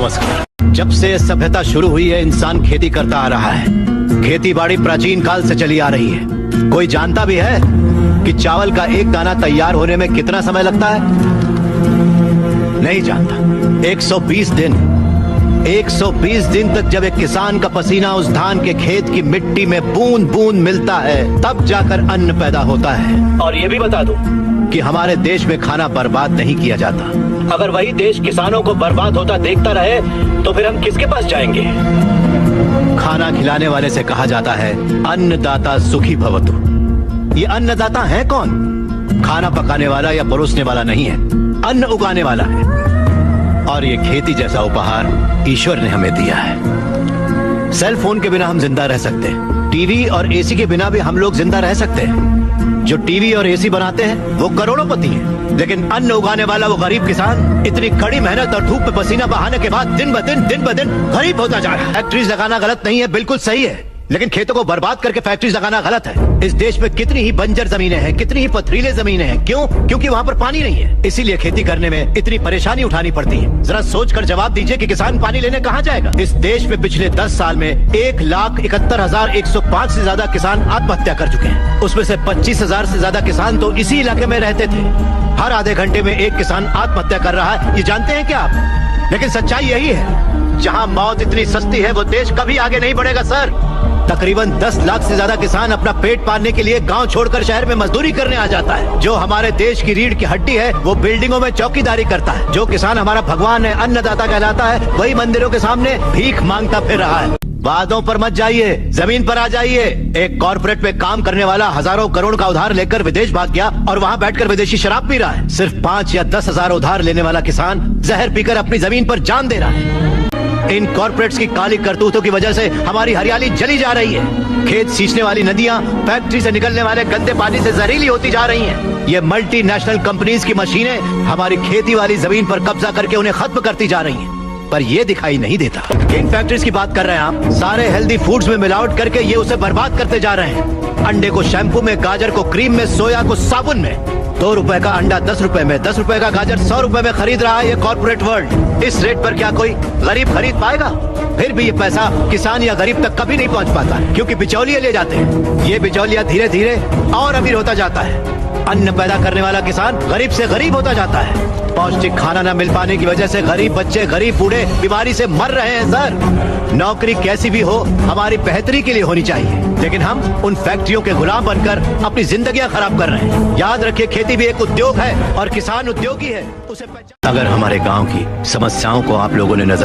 नमस्कार। जब से सभ्यता शुरू हुई है इंसान खेती करता आ रहा है। खेती बाड़ी प्राचीन काल से चली आ रही है। कोई जानता भी है कि चावल का एक दाना तैयार होने में कितना समय लगता है? नहीं जानता। 120 दिन 120 दिन तक जब एक किसान का पसीना उस धान के खेत की मिट्टी में बूंद बूंद मिलता है, तब जाकर अन्न पैदा होता है। और ये भी बता दूं कि हमारे देश में खाना बर्बाद नहीं किया जाता। अगर वही देश किसानों को बर्बाद होता देखता रहे तो फिर हम किसके पास जाएंगे? खाना खिलाने वाले से कहा जाता है अन्नदाता सुखी भवतु। ये अन्नदाता है कौन? खाना पकाने वाला या परोसने वाला नहीं है, अन्न उगाने वाला है। और ये खेती जैसा उपहार ईश्वर ने हमें दिया है। सेल फोन के बिना हम जिंदा रह सकते हैं, टीवी और एसी के बिना भी हम लोग जिंदा रह सकते हैं। जो टीवी और एसी बनाते हैं वो करोड़ोंपति हैं, लेकिन अन्न उगाने वाला वो गरीब किसान इतनी कड़ी मेहनत और धूप में पसीना बहाने के बाद दिन ब दिन गरीब होता जा रहा है। फैक्ट्रीज लगाना गलत नहीं है, बिल्कुल सही है, लेकिन खेतों को बर्बाद करके फैक्ट्रीज लगाना गलत है। इस देश में कितनी ही बंजर जमीनें हैं, कितनी ही पथरीले जमीनें हैं। क्यों? क्योंकि वहाँ पर पानी नहीं है, इसीलिए खेती करने में इतनी परेशानी उठानी पड़ती है। जरा सोच कर जवाब दीजिए कि किसान पानी लेने कहाँ जाएगा? इस देश में पिछले 10 साल में 1,71,105 से ज्यादा किसान आत्महत्या कर चुके हैं। उसमें से 25,000 से ज्यादा किसान तो इसी इलाके में रहते थे। हर आधे घंटे में एक किसान आत्महत्या कर रहा है, ये जानते हैं क्या आप? लेकिन सच्चाई यही है, जहाँ मौत इतनी सस्ती है वो देश कभी आगे नहीं बढ़ेगा सर। तकरीबन 10 लाख से ज्यादा किसान अपना पेट पालने के लिए गांव छोड़कर शहर में मजदूरी करने आ जाता है। जो हमारे देश की रीढ़ की हड्डी है वो बिल्डिंगों में चौकीदारी करता है। जो किसान हमारा भगवान है, अन्नदाता कहलाता है, वही मंदिरों के सामने भीख मांगता फिर रहा है। वादों पर मत जाइए, जमीन पर आ जाइए। एक कॉर्पोरेट में काम करने वाला हजारों करोड़ का उधार लेकर विदेश भाग गया और वहाँ बैठकर विदेशी शराब पी रहा है। सिर्फ 5 या 10 हजार उधार लेने वाला किसान जहर पीकर अपनी जमीन पर जान दे रहा है। इन कॉर्पोरेट्स की काली करतूतों की वजह से हमारी हरियाली जली जा रही है। खेत सींचने वाली नदियां फैक्ट्री से निकलने वाले गंदे पानी से जहरीली होती जा रही हैं। ये मल्टीनेशनल कंपनीज की मशीनें हमारी खेती वाली जमीन पर कब्जा करके उन्हें खत्म करती जा रही हैं। पर ये दिखाई नहीं देता। किन फैक्ट्रीज की बात कर रहे हैं आप? सारे हेल्दी फूड्स में मिलावट करके ये उसे बर्बाद करते जा रहे हैं। अंडे को शैम्पू में, गाजर को क्रीम में, सोया को साबुन में। 2 रुपए का अंडा 10 रुपए में, 10 रुपए का गाजर 100 रुपए में खरीद रहा है ये कॉर्पोरेट वर्ल्ड। इस रेट पर क्या कोई गरीब खरीद पाएगा? फिर भी ये पैसा किसान या गरीब तक कभी नहीं पहुंच पाता है, क्योंकि बिचौलिए ले जाते हैं। ये बिचौलिया धीरे धीरे और अमीर होता जाता है। अन्न पैदा करने वाला किसान गरीब से गरीब होता जाता है। पौष्टिक खाना न मिल पाने की वजह से गरीब बच्चे, गरीब बूढ़े बीमारी से मर रहे हैं सर। नौकरी कैसी भी हो हमारी बेहतरी के लिए होनी चाहिए, लेकिन हम उन फैक्ट्रियों के गुलाम बनकर अपनी जिंदगियां खराब कर रहे हैं। याद रखिए, खेती भी एक उद्योग है और किसान उद्योगी है, उसे अगर हमारे गांव की समस्याओं को आप लोगों ने नजर